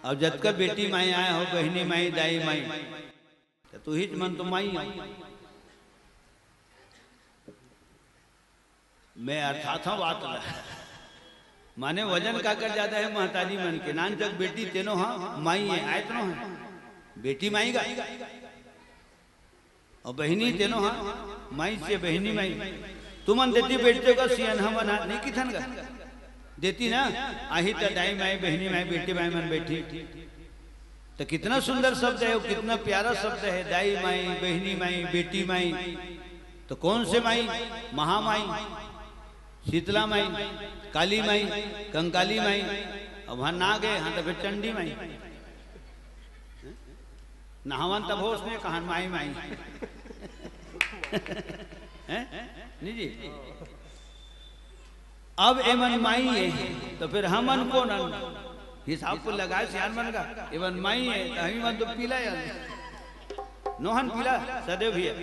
अब जब का बेटी माई आए हो, बहनी माई, दाई माई, तो तू ही मन तो माई हो। मैं अर्थात बात माने वजन का कर ज्यादा है महतारी मन के नान जग बेटी तेनो हाँ माई है आयत नो है बेटी माई का और बहनी तेनो हाँ माई से बहनी माई तुमन देती बेटे का सियन हम नहीं किथन का देती ना आही तो दाई माई बहनी माई बेटी माई मन बैठी तो कितना सुंदर शब्द है, कितना प्यारा शब्द है दाई माई, बहनी माई, बेटी माई। तो कौन से माई? महामाई, शीतला माई, काली माई, कंकाली माई। अब वहां ना गए हाँ तो फिर चंडी माई नहावन तब होश ने कहा माई माई नहीं जी। अब एमन माई है तो फिर हमन को न हिसाब को लगाए सियान मन का एवन माई है तो हम मन तो पीला नोहन पीला सदैव भी है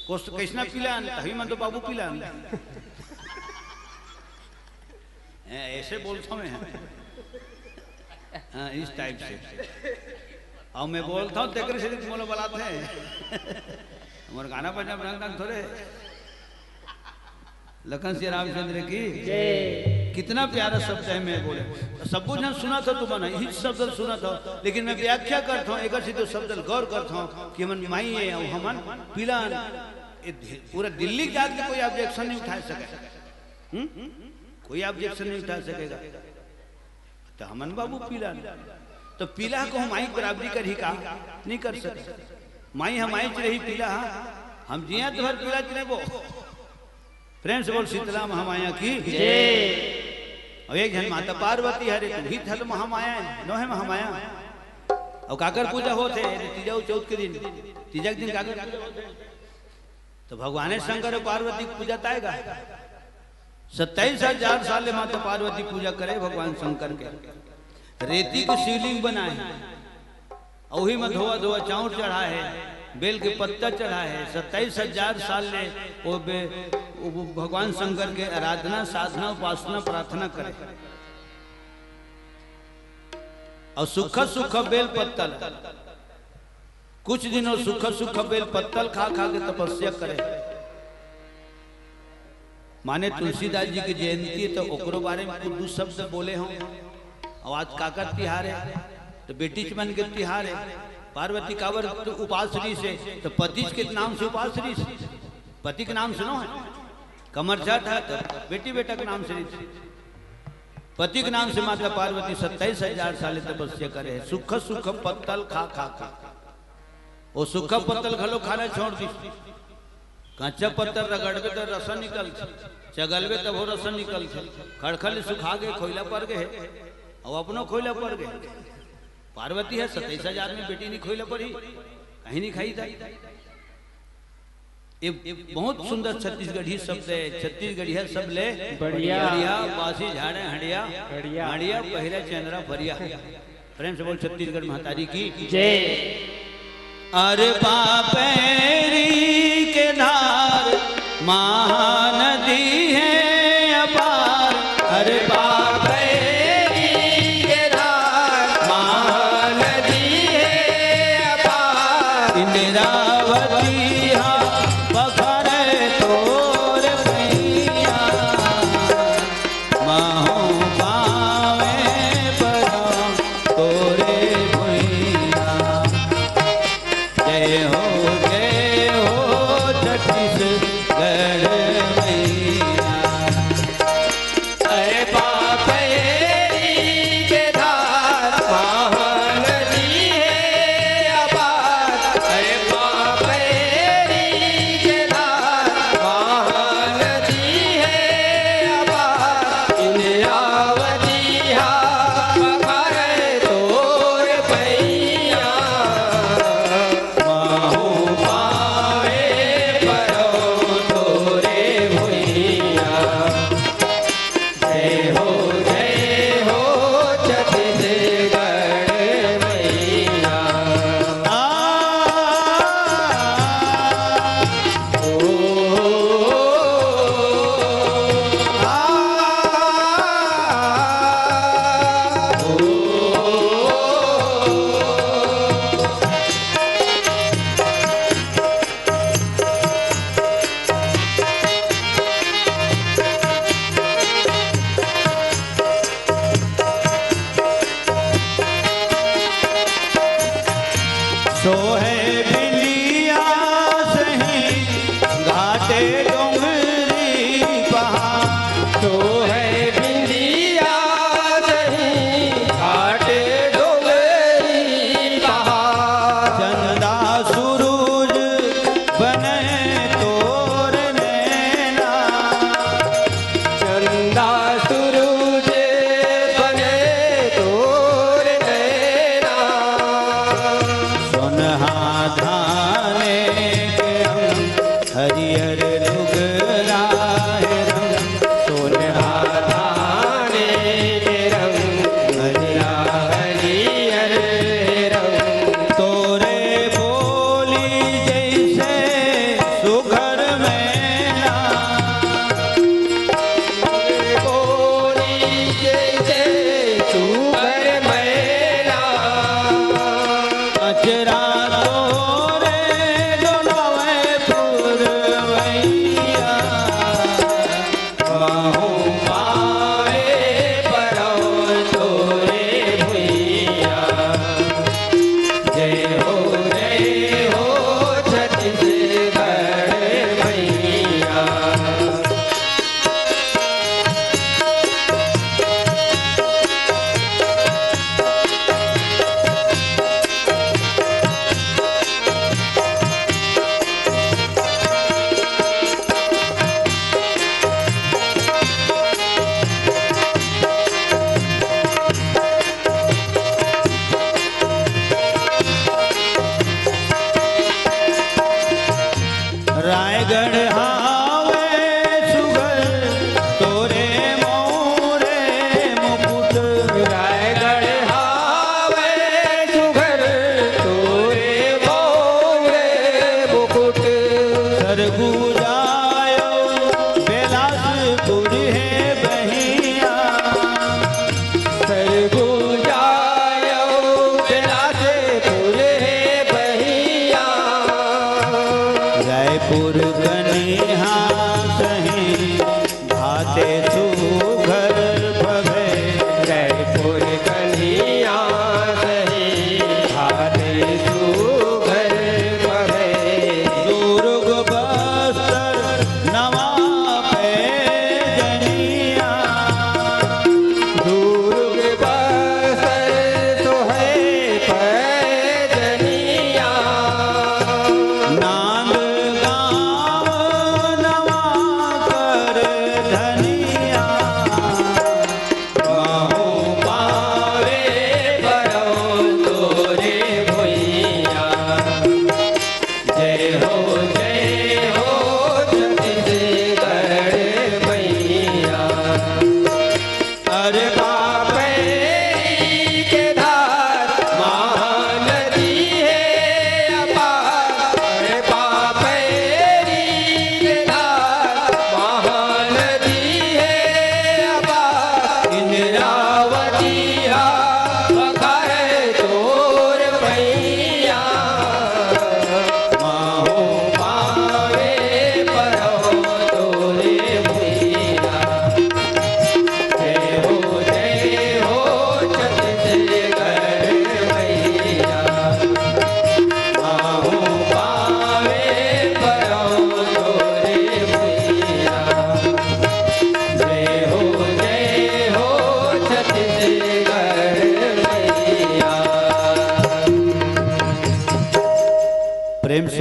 कृष्णा पीला हम मन तो बाबू पीला ऐसे बोलता मैं हाँ इस टाइप से। और मैं बोलता हूँ तेरे से मोलो बुलाते हैं हमारे गाना बजना बना थोड़े लखन श्री रामचंद्र की कितना प्यारा शब्द है। मैं बोले सब कुछ ना सुना था तुम्हारा ही शब्द सुना था, लेकिन मैं व्याख्या करता हूँ एक तो शब्द गौर करता हूँ कि मन माई है और हमन पीला पूरा दिल्ली जात के कोई ऑब्जेक्शन नहीं उठा सके, कोई ऑब्जेक्शन नहीं उठा सकेगा। तो हमन बाबू पीला तो पीला को हम आई बराबरी कर ही काम नहीं कर सकते। माई हम आई रही पीला हम जिया तो हर पीला चले वो फ्रेंड्स बोल शीतला महामाया की जय। और एक जन माता पार्वती हरे तू ही थल महामाया नो है महामाया। और काकर पूजा होते तीजा चौथ के दिन तीजा के दिन काकर पूजा होते तो भगवान शंकर और पार्वती की पूजा ताएगा 27,000 साल माता पार्वती पूजा करे भगवान शंकर के। रेती को शिवलिंग बनाए वही में धोआ धोआ चाउर चढ़ा है, बेल के पत्ता चढ़ा है। 27,000 साल ने वो भगवान शंकर के आराधना साधना उपासना प्रार्थना करे। और सुखा सुखा बेल पत्तल कुछ दिनों सुखा सुखा बेल पत्तल खा खा के तपस्या करे। माने तुलसीदास जी की जयंती तो ओकरो बारे में कुछ दो शब्द बोले हों। और आज काकर तिहार है तो बेटी मन के तिहार है। पार्वती कावर तो उपासरी से तो पति के नाम से उपासरी से पति के नाम सुनो है। कमर छठ है तो बेटी बेटा के नाम से पति के नाम से माता पार्वती 27,000 साल तपस्या करे। सुख सुख पत्तल खा खा खा वो सुखा पत्तल घलो खाना छोड़ दी। कच्चा पत्थर रगड़बे तो रस निकल चगलबे तब वो रस निकल खड़खल सुखा गए खोइला पर गए और अपनो खोइला पर गए। पार्वती है 27,000 में बेटी नहीं खोइला पर ही कहीं नहीं खाई था। ये बहुत सुंदर छत्तीसगढ़ी शब्द है। छत्तीसगढ़ी है सब ले बढ़िया बढ़िया बासी झाड़े हड़िया हड़िया पहले चंद्रा फरिया। प्रेम से बोल छत्तीसगढ़ महतारी की जय। अरे पापेरी के धार महानदी है अपार। अरे पापेरी के धार महानदी है अपार। इंद्रावती पखरे तोर पैया माहो पावे परा तोरे भैया। जय हो छत्तीसगढ़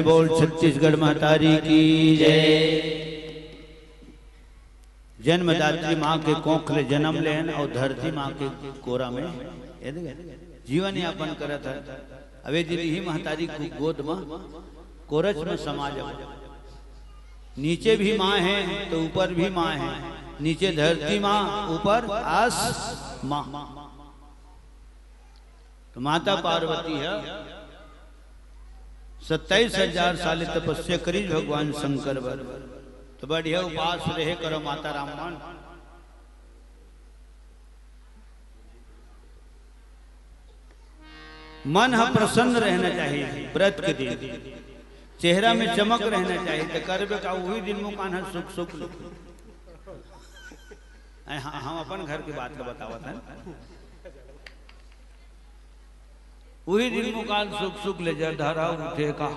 से बोल छत्तीसगढ़ महतारी की जय। जन्मदात्री माँ के कोखले जन्म लेन और धरती माँ के कोरा में जीवन यापन करत है। अवे दिन ही महतारी को गोद में कोरच में समाज, नीचे भी माँ है तो ऊपर भी माँ है, नीचे धरती माँ ऊपर आस माँ। तो माता पार्वती है 27,000 साल तपस्या करी भगवान शंकर बर। तो बढ़िया उपास रहे करो माता राममान। मन है प्रसन्न रहना चाहिए व्रत के दिन, चेहरा में चमक रहना चाहिए। तो करबे का वही दिन मुकान है सुख सुख। हम अपन घर की बात का बतावत है, वही दिन मुकान सुख सुख ले जा धारा उठे का।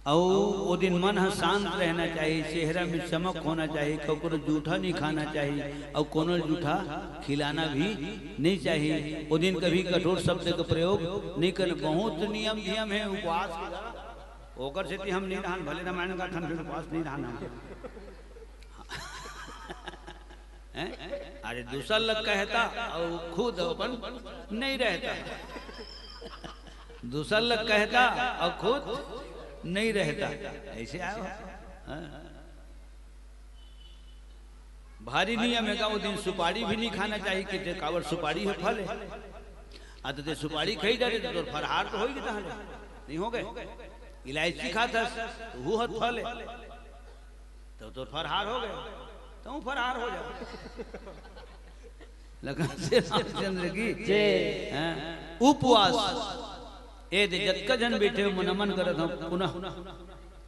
और वो दिन मन है शांत रहना चाहिए, चेहरा में चमक होना चाहिए, को जूठा नहीं खाना चाहिए और कोनो जूठा खिलाना भी नहीं चाहिए। वो दिन कभी कठोर शब्द का प्रयोग नहीं करना। बहुत नियम है उपवास होकर से हम नहीं रहन, भले रामायण का ठन फिर उपवास नहीं रहना। अरे दूसरा लग कहता और खुद अपन नहीं रहता, दूसरा लग कहता और खुद नहीं रहता, ऐसे आओ। भारी नियम है का वो दिन सुपारी भी नहीं खाना चाहिए कि कावर सुपारी है फल है। तो सुपारी खाई जा रही तो फरहार तो होगी, नहीं हो गए। इलायची खाता वो हत फल है तो फरहार हो गए, तो फरहार हो जाओ। लखन से रामचंद्र की जय। उपवास ए दे जतका जन बैठे हो नमन करत हम पुनः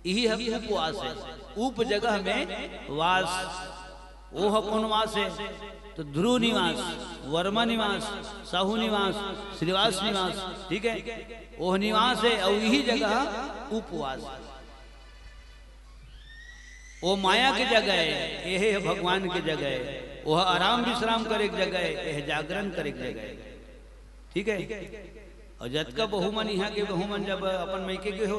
यही है उपवास है। उप जगह में वास, वो है कौन वास है? तो ध्रुव निवास, वर्मा निवास, साहू निवास, श्रीवास निवास, ठीक है, वो निवास है। और यही जगह उपवास, वो माया की जगह है, यह है भगवान की जगह है। वह आराम विश्राम करे जगह है, यह जागरण करे जगह है, ठीक है। और जत का बहुमन यहाँ के बहुमन जब अपन मैके के हो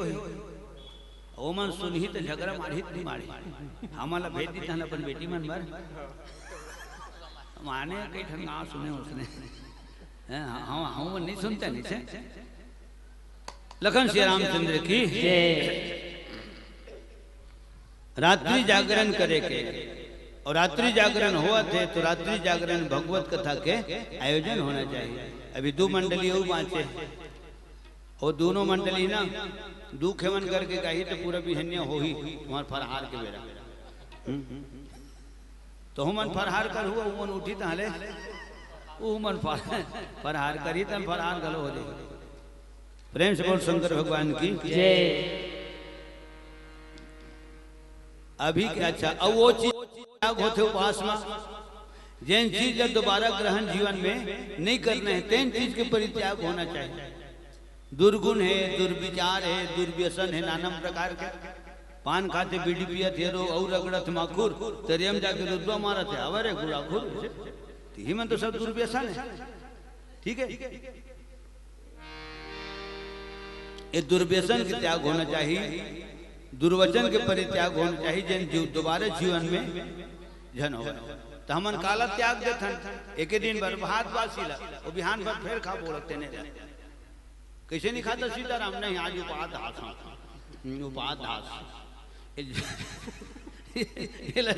ओ मन सुनही तो झगड़ा मारी नहीं मारी। हमारा भेज दी था अपन बेटी मन भर माने कई ठन ना सुने उसने। हम नहीं सुनते नहीं से। लखन श्री रामचंद्र की रात्रि जागरण करे के, और रात्रि जागरण हुआ थे तो रात्रि जागरण भगवत कथा के आयोजन होना चाहिए। अभी 2 मंडली हो बाँचे, और दोनों मंडली ना दुख हेवन करके गाही तो पूरा बिहन्या हो ही तुम्हारे फरहार के बेरा। तो हमन फरहार कर हुआ उमन उठी ताले उमन फरहार करी तन फरहार गलो हो जाए। प्रेम से बोल शंकर भगवान की जय। अभी क्या अच्छा अब वो चीज होते उपवास में जिन चीज जब दोबारा ग्रहण जीवन में नहीं करना है तीन चीज के परित्याग होना चाहिए। दुर्गुण है, दुर्विचार है, दुर्व्यसन है, नाना प्रकार के। पान खाते बीड़ी पियत है रो और रगड़त माखुर तरियम जाके रुद्वा मारत है अवरे गुराखुर ही मन तो सब दुर्व्यसन है, ठीक है। ये दुर्व्यसन के त्याग होना चाहिए, दुर्वचन के परित्याग होना चाहिए, जिन दोबारा जीवन में जन हो। तो हमन काला त्याग देथन एक दिन भर भात बासीला और बिहान भर फिर खा बोलते नहीं। कैसे नहीं खाता सीताराम? नहीं आज उपाधास उपाधास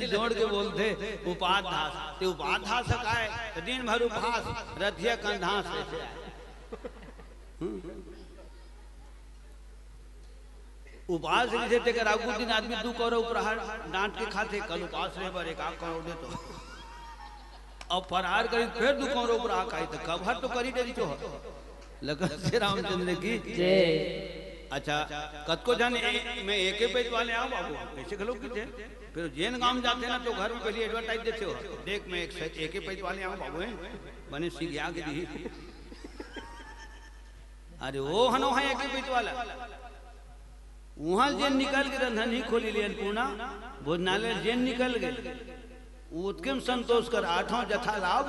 जोड़ के बोलते उपाधास। तो उपाधास का है दिन भर उपहास रथिया कंधास। उपवास जैसे तेकर आगू दिन आदमी 2 करोड़ उपहार डांट के खाते, कल उपवास रहे बार 1 करोड़ दे तो अब फरार करी फिर 2 करोड़ उपहार खाई तो कभर तो करी देरी तो लखन श्री रामचंद्र की जय। अच्छा कतको जन मैं एक पेज वाले आओ बाबू कैसे खलो की थे फिर जेन गांव जाते ना तो घर में पहले एडवर्टाइज देते हो देख मैं एक पेज वाले आओ बाबू है बने सीखिया के दी। अरे वो हनो है एक पेज वाला वहां जेन निकल के रंधा नहीं खोली लियन पूर्णा भोजनालय जेन निकल गए उत्कम संतोष कर आठों जथा लाभ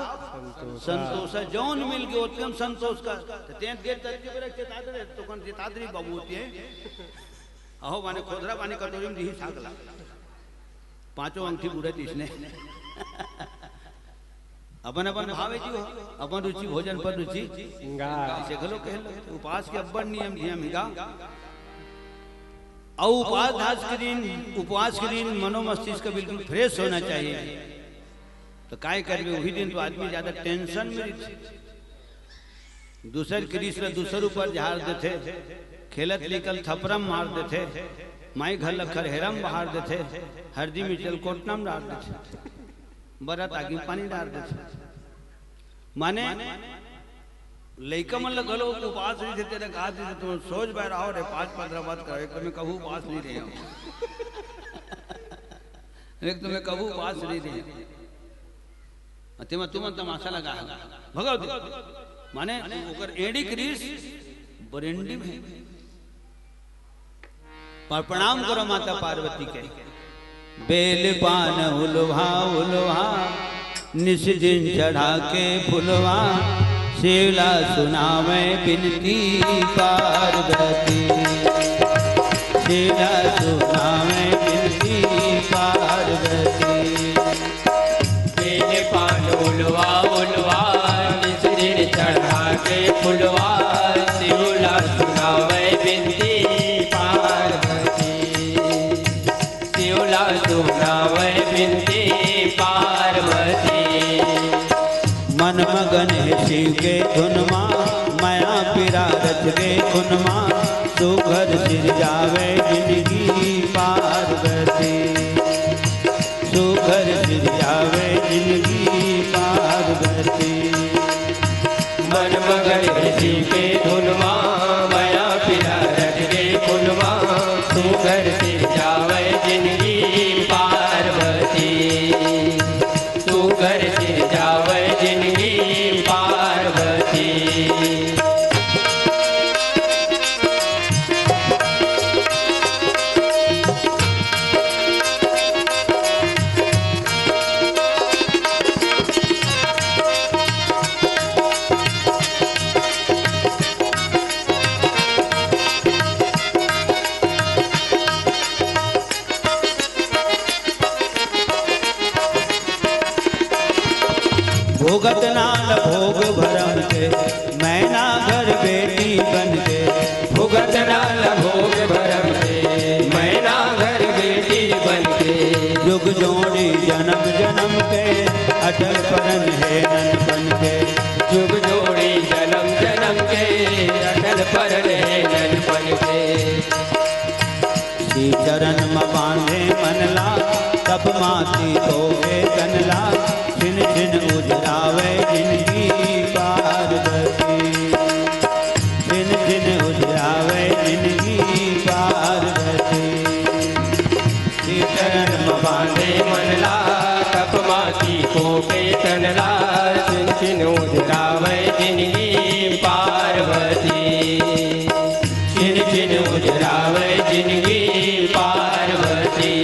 संतोष जौन मिल के उत्कम संतोष कर तें गेट तत्के पर चेतादरे तो कौन चेतादरी बाबू होती है अहो माने खोदरा पानी कटोरी में दी सागला पांचों अंगठी बुढ़े इसने अपन अपन भावे जी हो अपन रुचि भोजन पर रुचि ऐसे खलो कह लो उपवास के अब्बड़ नियम हिगा और उपवास के दिन मनोमस्तिष्क का बिल्कुल फ्रेश होना चाहिए। तो काय करबे वही दिन तो आदमी ज्यादा टेंशन में दूसर क्रीस में दूसर ऊपर झाड़ देते खेलत निकल थपरम मार देते माई घर लखर हेरम बहार देते हरदी में चल कोटनाम डाल देते बरत आगे पानी डाल देते माने लइका मन गलो उपवास नहीं थे तेरे कहा थे तुम सोच बैठ रहा रे 5-15 बात करो एक तुम्हें कबू उपवास नहीं रहे एक तुम्हें कबू उपवास नहीं रहे अतिमा तुम तमाशा लगा भगवती माने ओकर एडी क्रीस बरेंडी में पर प्रणाम करो माता पार्वती के बेल पान उलवा उलवा निस दिन चढ़ा के फुलवा शिवला सुनावे बिनती पार्वती शिवला सुनावे बिनती पार्वती बेल पान उलवा उलवा निस दिन चढ़ा के फुलवा शिवला सुनावे बिनती पार्वती शिवला सुनावे बिनती पार्वती मन मगन है शिव के धुनमा माया पिरा रच के खुनमा सुघर सिर जावे जिंदगी पार्वती सुघर सिर जावे जिंदगी पार्वती मन मगन है शिव के धुनमा माया पिरा रच के खुनमा सुघर सिर जावे जिंदगी पार्वती सुघर सिर जावे जिंदगी पार्वती भोगत नाल भोग भरम के मैना घर बेटी बन के भुगत नाल भोग भरम के मैना घर बेटी बन के युग जोड़ी जन्म जन्म के अटल परन है नन बन के जुग जोड़ी जन्म जन्म के अटल परन है नन बन के श्री चरण में बांधे मनला तब माती धोवे जनला छिन छिन उजरावे जिंदगी पार्वती छिन छिन उजरावे जिंदगी पार्वती श्री चरण में बांधे मनला तप माती को के तनला छिन छिन उजरावे जिंदगी पार्वती छिन छिन उजरावे जिंदगी पार्वती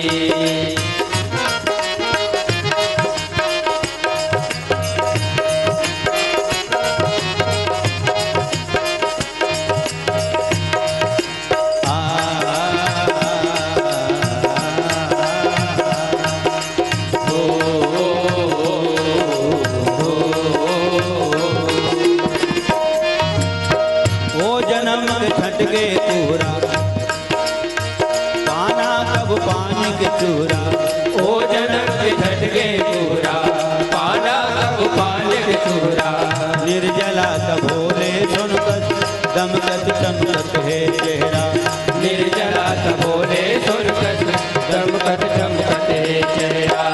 छटके पूरा पाना कब पानी के चूरा ओ जन्म के झटके पूरा पाना कब पानी के चूरा निर्जला तब भोले सुनकत दमकत चमकत है चेहरा निर्जला तबोले सुनकत दमकत चमकत है चेहरा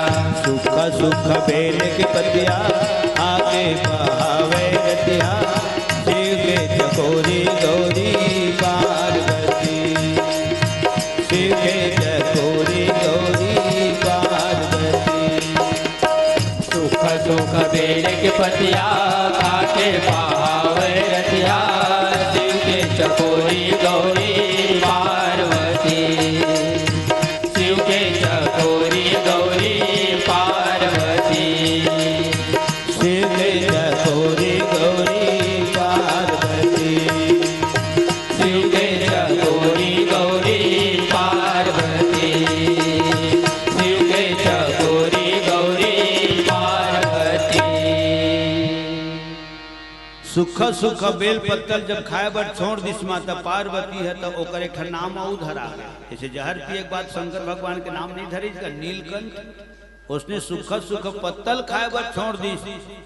सुख सुख बेल के पतिया आगे बहावे रतिया शिव के चकोरी गौरी पार्वती शिव के चकोरी गौरी पार्वती सुख सुख बेल के पतिया काके बहावे रतिया शिव के चकोरी गौरी पार्वती शिव के चकोरी गौरी पार्वती सूखा सूखा बेल पत्तल जब खाए बर छोड़ दिस माता पार्वती है तो ओकर एक नाम और धरा गया। जैसे जहर पिए के बाद शंकर भगवान के नाम नहीं धरी का नीलकंठ, उसने सूखा सूखा पत्तल खाए बर छोड़ दिस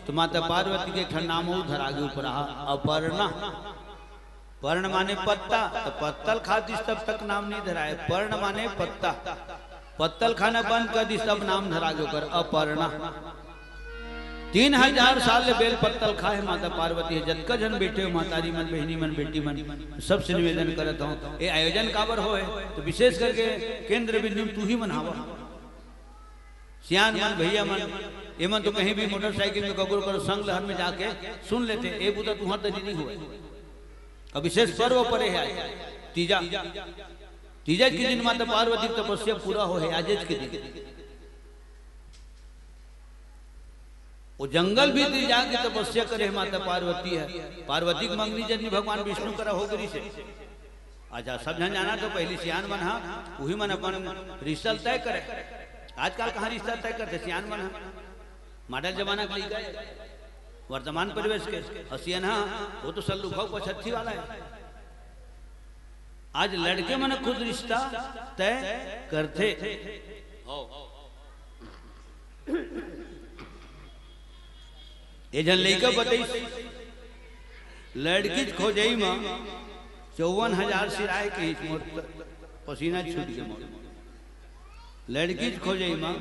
तो माता पार्वती के एक नाम और धरा गया ऊपर अपर्णा। पर्ण माने पत्ता, तो पत्तल खा दिस तब तक नाम नहीं धरा है। पर्ण माने पत्ता, पत्तल खाना बंद कर दिस तब नाम धरा गया अपर्णा। 3000 साल ले बेल पत्तल खाए माता पार्वती है। जतका जन बेटे हो मातारी मन बहनी मन बेटी मन सबसे निवेदन करत हूँ ये आयोजन काबर हो तो विशेष करके केंद्र बिंदु तू ही मनावा। सियान मन भैया मन ये मन तो कहीं भी मोटरसाइकिल में कबूल करो संग लहर में जाके सुन लेते ए बुता तुहर दजी नहीं हुए। अब विशेष पर्व परे है तीजा, तीजा के दिन माता पार्वती तपस्या पूरा हो है आज के दिन। वो जंगल भी जाके तपस्या करे माता पार्वती है। पार्वती की मंगनी जनी भगवान विष्णु करा हो गरी से। अच्छा सब जन जाना तो पहली सियान मन हा वही मन अपन रिश्ता तय करे। आजकल कहाँ रिश्ता तय करते सियान मन हा मॉडल जमाना के लिए वर्तमान परिवेश के हसियन हा वो तो सल्लू भाव पछत्ती वाला है। आज लड़के मन खुद रिश्ता तय करते। ये जन लड़का बताई लड़की खोजई में 54,000 सिराय के पसीना छूट गए। लड़की खोजई में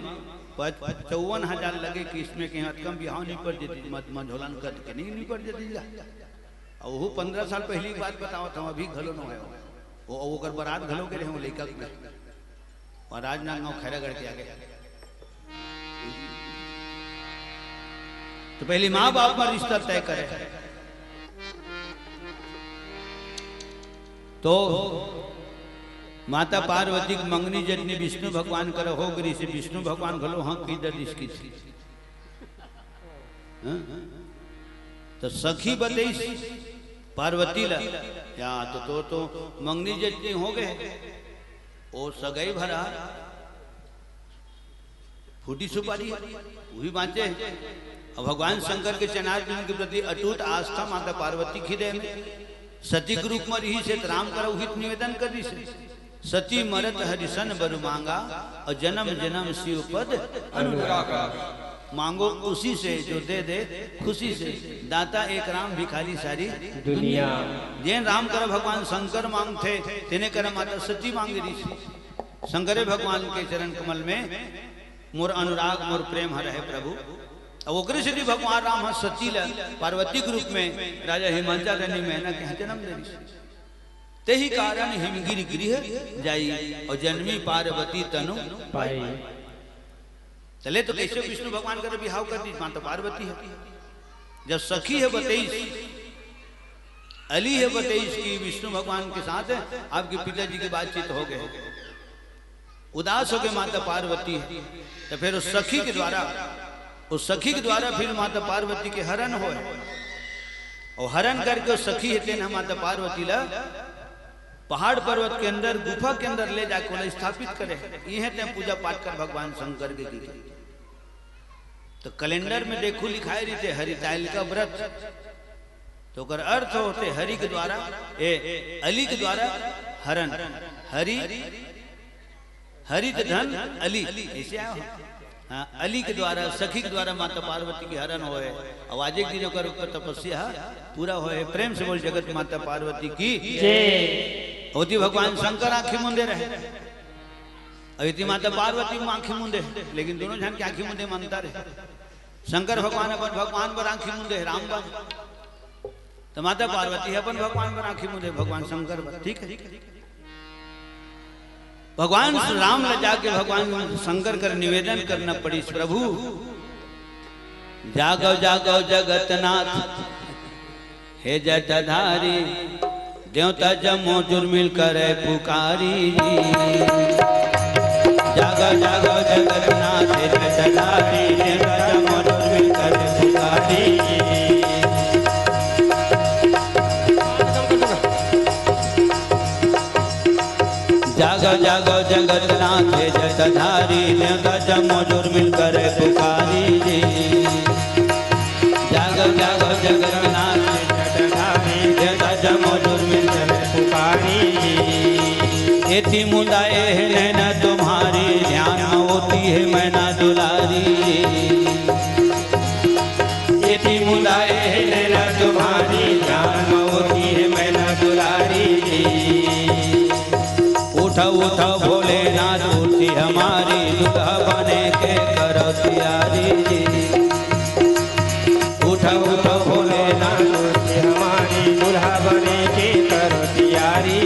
54,000 लगे कि इसमें कहीं कम बिहाव नहीं पड़ जाती मझोलन कर के नहीं पड़ जाती। और वो 15 साल पहली बात बताओ था अभी घलो न हो वो कर बारात घलो के रहे लड़का और आज ना खैरागढ़ के आगे तो पहले माँ बाप का रिश्ता तय करे। तो माता पार्वती की मंगनी जतनी विष्णु भगवान कर हो गरी से विष्णु भगवान घलो हाँ की दर इसकी तो सखी बतई पार्वती ला या तो मंगनी जतनी हो गए वो सगाई भरा फूटी सुपारी वही बाँचे। और भगवान शंकर के चनार्जुन के प्रति अटूट आस्था माता पार्वती खिदे में सती के रूप में रही से राम करो हित निवेदन कर रही से सती मरत हरिशन बरु मांगा और जन्म जन्म शिव पद अनुरागा। मांगो उसी से जो दे दे खुशी से दाता एक राम भिखारी सारी दुनिया। जैन राम कर भगवान शंकर मांगते तेने कर माता सती मांग रही थी। शंकरे भगवान के चरण कमल में मोर अनुराग मोर प्रेम हर है प्रभु। और से भगवान राम सती पार्वती के रूप में राजा हिमांचा रानी मैना के जन्म दे ते ही कारण हिमगिरी गृह जाई और जन्मी पार्वती तनु पाई। चले तो कैसे विष्णु भगवान का बिहाव कर दी माता पार्वती है। जब सखी है 22 अली है 22 की विष्णु भगवान के साथ आपके पिताजी की बातचीत हो गए उदास हो गए माता पार्वती है। तो फिर उस सखी के द्वारा फिर माता पार्वती के हरण हो और हरण करके उस सखी है माता पार्वती ला पहाड़ पर्वत के अंदर गुफा के अंदर ले जाकर स्थापित करे। ये है पूजा पाठ कर भगवान शंकर के की। तो कैलेंडर में देखो लिखाई रहते हरिताल का व्रत तो कर अर्थ होते हरि के द्वारा अली के द्वारा हरण हरि हरित धन अली ऐसे आया। हाँ अली के द्वारा सखी के द्वारा माता पार्वती की हरण होए। आवाज एक दिनों का ऊपर तपस्या पूरा होए। प्रेम से बोल जगत माता पार्वती की जय। होती भगवान शंकर आंखें मुंदे रहे अति माता पार्वती आंखें मुंदे लेकिन दोनों जन की आंखें मुंदे मानता रहे। शंकर भगवान अपन भगवान पर आंखें मुंदे राम पर तो माता पार्वती अपन भगवान पर आंखें मुंदे भगवान शंकर पर। ठीक है भगवान राम ने जाके भगवान शंकर कर निवेदन करना पड़ी प्रभु जागो जागो जगतनाथ हे जटाधारी देवता जमो जुर्मिल करे पुकारी। जागो जागो जगतनाथ हे जटाधारी देवता जमो जुर्मिल करे पुकारी। जागो जागो जगतनाथ हे जटाधारी देवता जमो जुर्मिल करे पुकारी। जागो जागो जगतनाथ हे जमो जुर्मिल करे पुकारी एती मुदाए है नैना तुम्हारी ध्यान में होती है मैना दुलारी एती मुदाए है नैना तुम्हारी ध्यान में होती है मैना दुलारी उठा उठा भोलेनाथ उठी हमारी दुल्हा बने के करो तैयारी उठा उठा भोलेनाथ उठी हमारी दुल्हा बने के करो तैयारी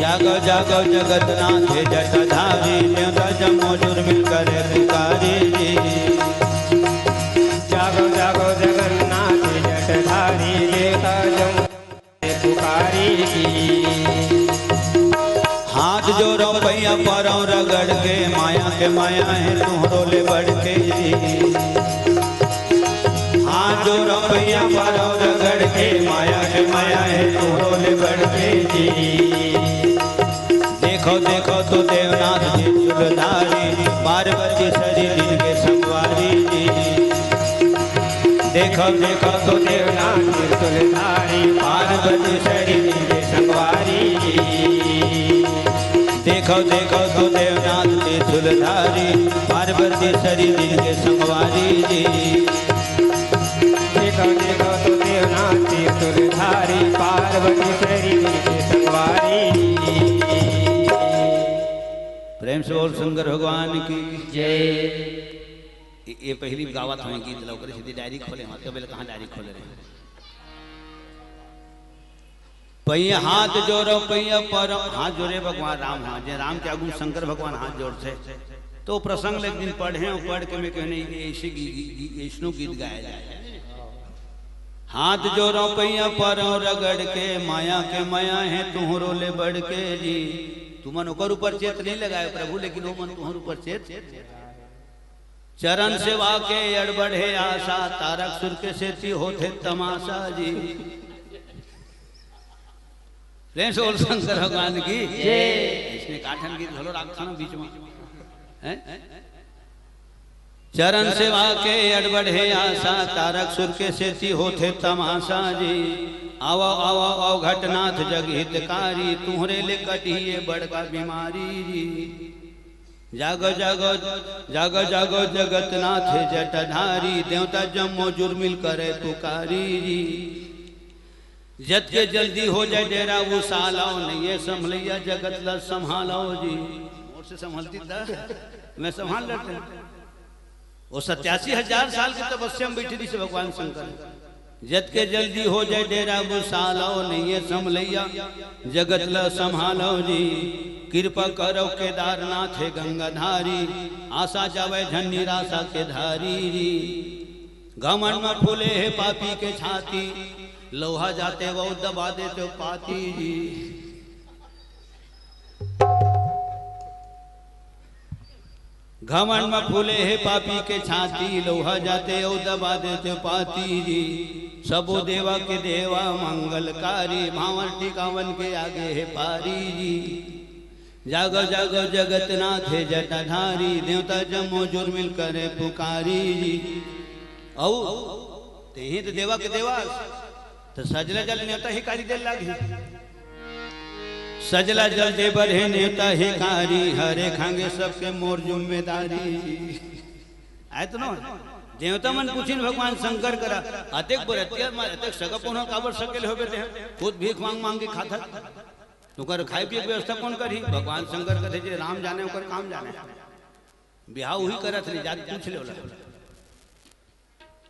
जागो जागो जगतनाथ जटाधारी देवता जमो जुर्मिल करे पुकारी जागो जागो जगन्नाथ जटाधारी देवता जमो पुकारी हाथ जोड़ो भैया परो रगड़ के माया है तुहरो ले बढ़ के हाथ जोड़ो भैया परो रगड़ के माया है तुहरो ले बढ़ के देखो देखो तो देवनाथ जी चूलधारी पार्वती सरी जिनके संगवारी जी देखो देखो तो देवनाथ जी चूलधारी पार्वती सरी जिनके संगवारी जी देखो देखो तो देवनाथ जी चूलधारी पार्वती सरी जिनके संगवारी जी देखो देखो तो देवनाथ जी चूलधारी पार्वती सरी जिनके संगवारी प्रेम से बोल शंकर भगवान की जय ये पहली गावत हमें गीत लौकर सीधी डायरी खोले हाथ कबे कहाँ डायरी खोले रहे पैया हाथ जोड़ो पैया पर हाथ जोड़े भगवान राम हाँ जे राम के आगू शंकर भगवान हाथ जोड़ से तो प्रसंग एक दिन पढ़े और पढ़ के मैं कहने ऐसे ऐसनो गीत गाया जाए हाथ जोड़ो पैया पर रगड़ के माया है तुहरो ले बढ़ के जी तुमन ओकर ऊपर चेत नहीं लगाए प्रभु लेकिन वो मन तुहर ऊपर चेत चरण सेवा के अड़ बढ़े आशा तारक सुर के सेती होते तमाशा जी बोल शंकर भगवान की इसने काठन गीत भलो राखो ना बीच में चरण सेवा के अड़ बढ़े आशा तारक सुर के सेती होते तमाशा जी आवो आवो आओ घटनाथ जग हितकारी तुहरे ले कटिए बड़का बीमारी जी जागो जागो जागो जागो जगतनाथ जटाधारी देवता जम्मो जुर्मिल करे पुकारी जी जत के जल्दी हो जाए डेरा वो सालाओ नहीं ये संभलिया जगत ला संभालो जी और से संभलती था मैं संभाल लेते वो 87,000 साल की तपस्या में बैठी थी से भगवान शंकर जत के जल्दी हो जाए डेरा वो सालाओ नहीं ये संभलिया जगत ला संभालो जी कृपा करो केदारनाथ है गंगाधारी आशा जावे झन निराशा के धारी घमंड में फूले है पापी के छाती लोहा जाते वो दबा देते पाती जी घमंड में फूले है पापी के छाती लोहा जाते वो दबा देते पाती जी सबो देवा के देवा मंगलकारी भावर टिकावन के आगे है पारी जी जागो जागो जगतनाथ है जटाधारी देवता जमो जुर्मिल करे पुकारी जी औ ते ही तो देवा के देवा तो सजला जल नेता ही कारी दे लागी सजला जल दे बढ़े नेता ही कारी हरे खांगे सबके मोर जिम्मेदारी आए तो ना देवता मन पूछिन भगवान शंकर करा अतेक बरतिया अतेक सगा पुनः काबर सकेल होबे ते खुद भीख मांग मांग के खाता तो कर खाए पिए व्यवस्था कौन करी भगवान शंकर कथे जे राम जाने ओकर काम जाने बिहाव ही करत नहीं जात पूछ ले ओला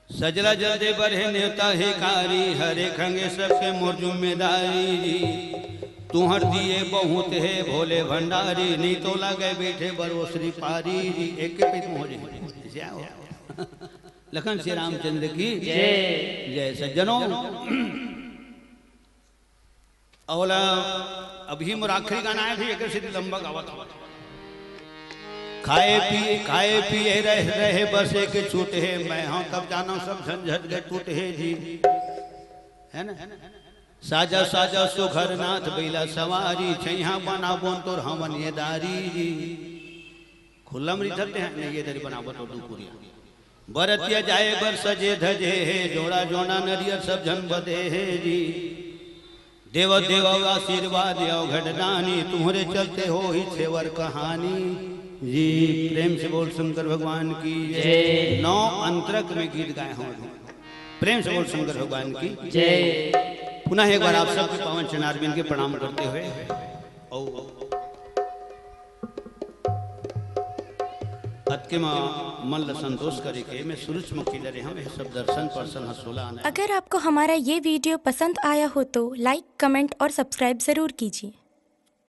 सजला जल दे बढ़े नेता हे कारी हरे खंगे सबके मोर जिम्मेदारी तुहर दिए बहुत है भोले भंडारी नहीं तो लगे बैठे बरो श्री पारी जी एक पे तुम हो जाए लखन श्री रामचंद्र की जय जय सज्जनों अवला अभी आखिरी गाना है भी एक सिद्ध लंबा गावत हो खाए पिए रहे बस एक छूटे है मैं हाँ तब जाना सब झंझट गए टूटे है जी है ना साजा साजा सुघर नाथ बैला सवारी छैया बना बोन तोर हमन ये दारी जी खुल्लम रिधते हैं ये दरी बनावो तो दुपुरिया बरतिया जाए बर सजे धजे है जोड़ा जोड़ा नरियर सब जन बदे है जी देव देव आशीर्वाद घटदानी, तुम्हारे चलते हो ही छेवर कहानी। जी प्रेम से बोल शंकर भगवान की जय। 9 अंतरक में गीत गाए हों, प्रेम से बोल शंकर भगवान की जय। पुनः एक बार आप सबके पावन चरणारविंद के प्रणाम करते हुए अतके मन ल संतोष करे के मैं सूरज मुखी लरे हम सब दर्शन पर्सन हसोला। अगर आपको हमारा ये वीडियो पसंद आया हो तो लाइक, कमेंट और सब्सक्राइब ज़रूर कीजिए।